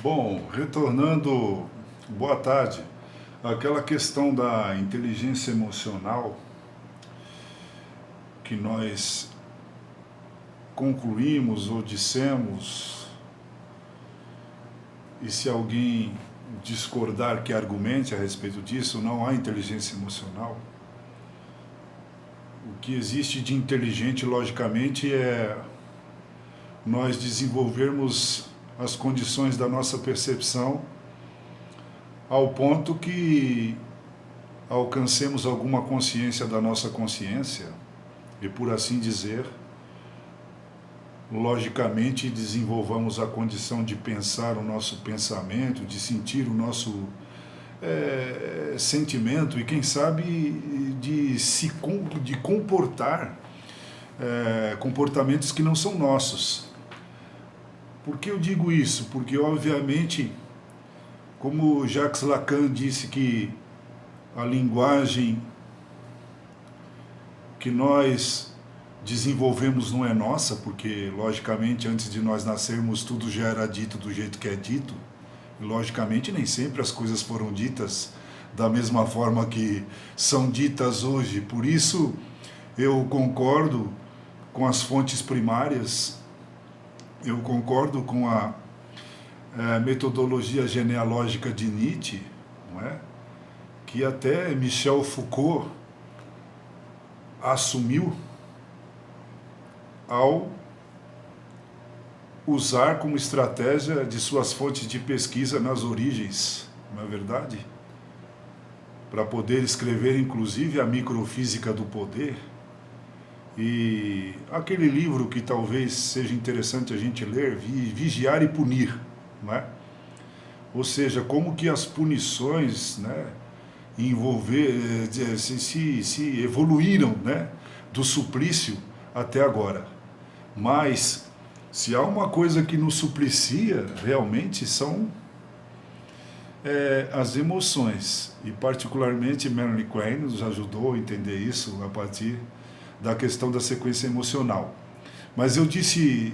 Bom, retornando, boa tarde. Aquela questão da inteligência emocional que nós concluímos ou dissemos, e se alguém discordar que argumente a respeito disso, não há inteligência emocional. O que existe de inteligente, logicamente, é nós desenvolvermos as condições da nossa percepção ao ponto que alcancemos alguma consciência da nossa consciência e, por assim dizer, logicamente desenvolvamos a condição de pensar o nosso pensamento, de sentir o nosso sentimento e, quem sabe, de comportar comportamentos que não são nossos. Por que eu digo isso? Porque, obviamente, como Jacques Lacan disse que a linguagem que nós desenvolvemos não é nossa, porque, logicamente, antes de nós nascermos, tudo já era dito do jeito que é dito. E, logicamente, nem sempre as coisas foram ditas da mesma forma que são ditas hoje. Por isso, eu concordo com as fontes primárias, eu concordo com a metodologia genealógica de Nietzsche, não é? Que até Michel Foucault assumiu ao usar como estratégia de suas fontes de pesquisa nas origens, não é verdade? Para poder escrever, inclusive, a microfísica do poder. E aquele livro que talvez seja interessante a gente ler, Vigiar e Punir, não é? Ou seja, como que as punições, né, se evoluíram, né, do suplício até agora. Mas, se há uma coisa que nos suplicia, realmente, são as emoções. E, particularmente, Melanie Klein nos ajudou a entender isso a partir da questão da sequência emocional. Mas eu disse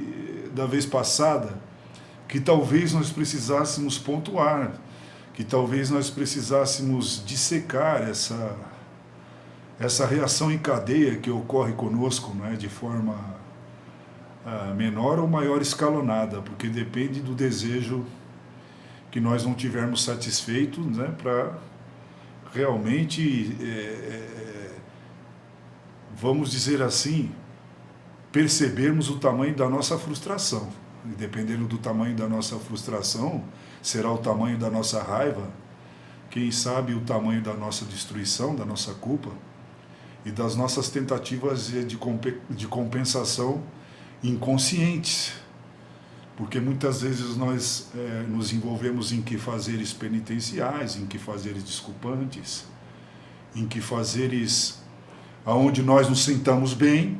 da vez passada que talvez nós precisássemos pontuar, que talvez nós precisássemos dissecar essa reação em cadeia que ocorre conosco, não é, de forma menor ou maior escalonada, porque depende do desejo que nós não tivermos satisfeito, né, para realmente vamos dizer assim, percebermos o tamanho da nossa frustração. E dependendo do tamanho da nossa frustração, será o tamanho da nossa raiva, quem sabe o tamanho da nossa destruição, da nossa culpa, e das nossas tentativas de compensação inconscientes. Porque muitas vezes nós nos envolvemos em fazeres penitenciais, em fazeres desculpantes, em fazeres onde nós nos sintamos bem,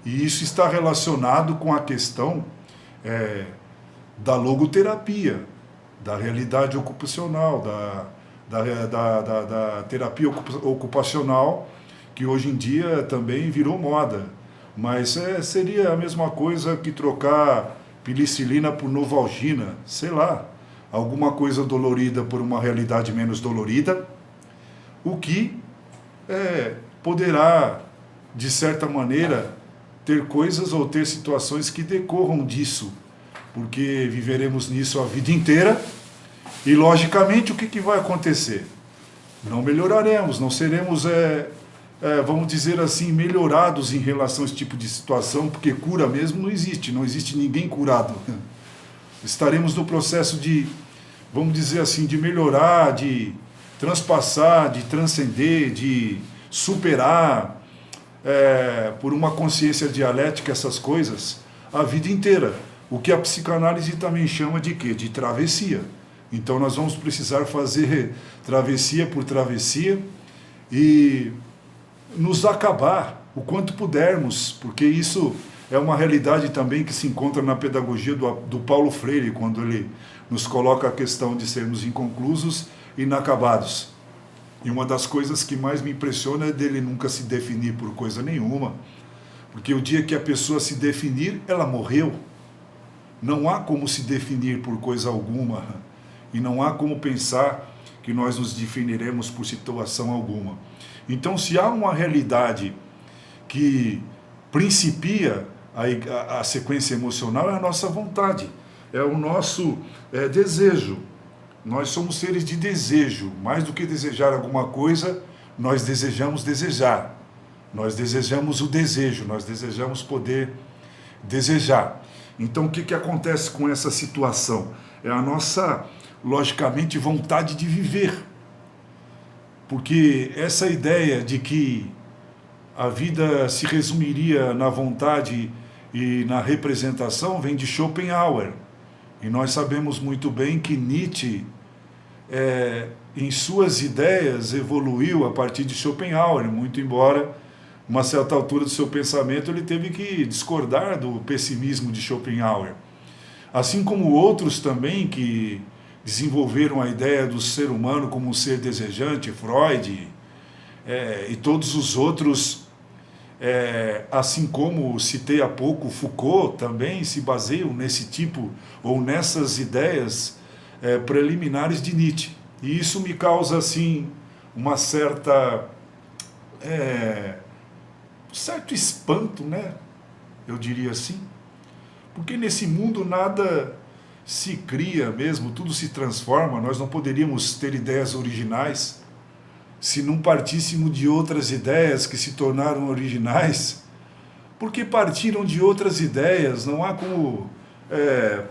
e isso está relacionado com a questão da logoterapia, da realidade ocupacional, da terapia ocupacional, que hoje em dia também virou moda. Mas seria a mesma coisa que trocar penicilina por novalgina, sei lá, alguma coisa dolorida por uma realidade menos dolorida, o que poderá, de certa maneira, ter coisas ou ter situações que decorram disso, porque viveremos nisso a vida inteira e, logicamente, o que vai acontecer? Não melhoraremos, não seremos, vamos dizer assim, melhorados em relação a esse tipo de situação, porque cura mesmo não existe ninguém curado. Estaremos no processo de, vamos dizer assim, de melhorar, de transpassar, de transcender, de superar, por uma consciência dialética, essas coisas, a vida inteira. O que a psicanálise também chama de quê? De travessia. Então nós vamos precisar fazer travessia por travessia e nos acabar o quanto pudermos, porque isso é uma realidade também que se encontra na pedagogia do Paulo Freire, quando ele nos coloca a questão de sermos inconclusos e inacabados. E uma das coisas que mais me impressiona é dele nunca se definir por coisa nenhuma, porque o dia que a pessoa se definir, ela morreu. não há como se definir por coisa alguma e não há como pensar que nós nos definiremos por situação alguma. Então, se há uma realidade que principia a sequência emocional, é a nossa vontade, é o nosso desejo. Nós somos seres de desejo. Mais do que desejar alguma coisa, nós desejamos desejar. Nós desejamos o desejo, nós desejamos poder desejar. Então, o que acontece com essa situação? É a nossa, logicamente, vontade de viver. Porque essa ideia de que a vida se resumiria na vontade e na representação vem de Schopenhauer. E nós sabemos muito bem que Nietzsche, em suas ideias, evoluiu a partir de Schopenhauer, muito embora, uma certa altura do seu pensamento, ele teve que discordar do pessimismo de Schopenhauer. Assim como outros também que desenvolveram a ideia do ser humano como um ser desejante, Freud, e todos os outros, assim como citei há pouco, Foucault também se baseiam nesse tipo, ou nessas ideias preliminares de Nietzsche. E isso me causa, assim, uma certa... certo espanto, né? Eu diria assim. Porque nesse mundo nada se cria mesmo, tudo se transforma. Nós não poderíamos ter ideias originais se não partíssemos de outras ideias que se tornaram originais. Porque partiram de outras ideias, não há como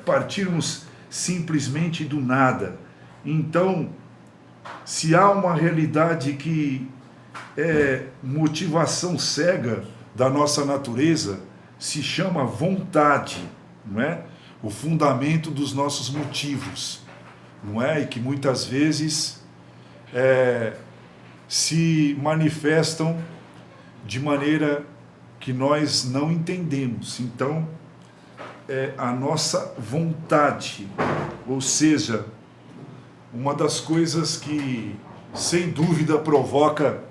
partirmos simplesmente do nada. Então, se há uma realidade que é motivação cega da nossa natureza, se chama vontade, não é? O fundamento dos nossos motivos, não é? E que muitas vezes se manifestam de maneira que nós não entendemos. Então, a nossa vontade, ou seja, uma das coisas que, sem dúvida, provoca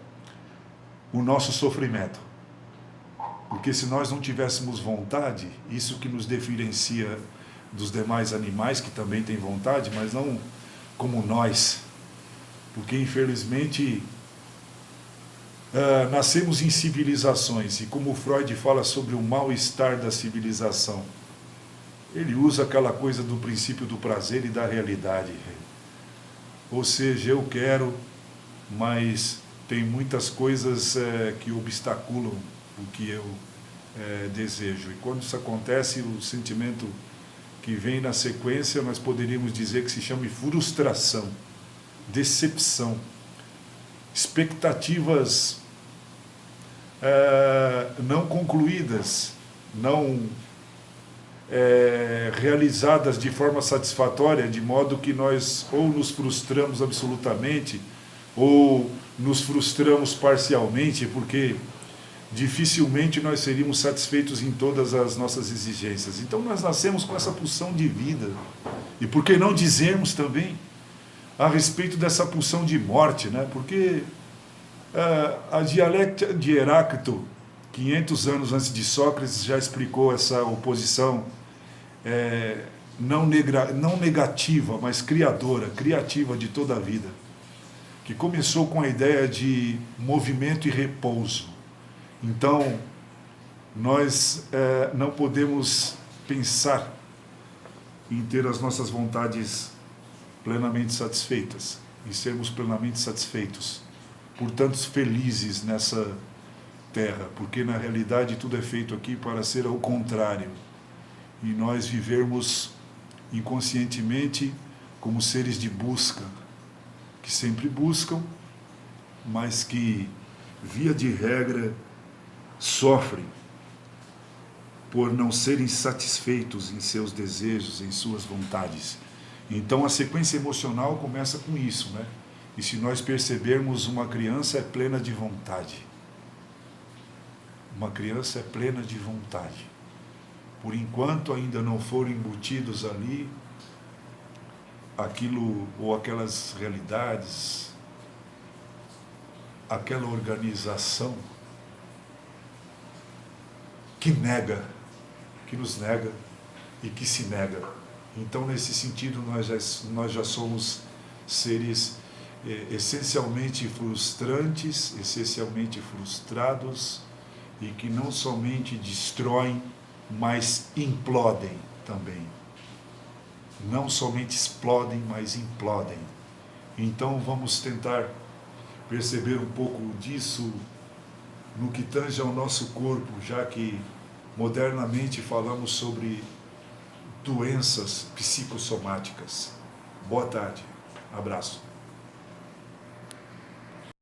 o nosso sofrimento. Porque se nós não tivéssemos vontade, isso que nos diferencia dos demais animais, que também têm vontade, mas não como nós. Porque, infelizmente, nascemos em civilizações, e como Freud fala sobre o mal-estar da civilização, ele usa aquela coisa do princípio do prazer e da realidade. Ou seja, eu quero, mas tem muitas coisas que obstaculam o que eu desejo. E quando isso acontece, o sentimento que vem na sequência, nós poderíamos dizer que se chama frustração, decepção, expectativas não concluídas, não realizadas de forma satisfatória, de modo que nós ou nos frustramos absolutamente ou nos frustramos parcialmente, porque dificilmente nós seríamos satisfeitos em todas as nossas exigências. Então nós nascemos com essa pulsão de vida. E por que não dizermos também a respeito dessa pulsão de morte, né? Porque a dialética de Heráclito, 500 anos antes de Sócrates, já explicou essa oposição não negativa, mas criativa de toda a vida, que começou com a ideia de movimento e repouso. Então, nós não podemos pensar em ter as nossas vontades plenamente satisfeitas, e sermos plenamente satisfeitos, portanto felizes nessa terra, porque na realidade tudo é feito aqui para ser ao contrário, e nós vivermos inconscientemente como seres de busca, que sempre buscam, mas que, via de regra, sofrem por não serem satisfeitos em seus desejos, em suas vontades. Então a sequência emocional começa com isso, né? E se nós percebermos, uma criança é plena de vontade. Uma criança é plena de vontade. Por enquanto ainda não foram embutidos ali aquilo ou aquelas realidades, aquela organização que nos nega e que se nega. Então, nesse sentido, nós já somos seres essencialmente frustrantes, essencialmente frustrados, e que não somente destroem, mas implodem também. Não somente explodem, mas implodem. Então vamos tentar perceber um pouco disso no que tange ao nosso corpo, já que modernamente falamos sobre doenças psicossomáticas. Boa tarde, abraço.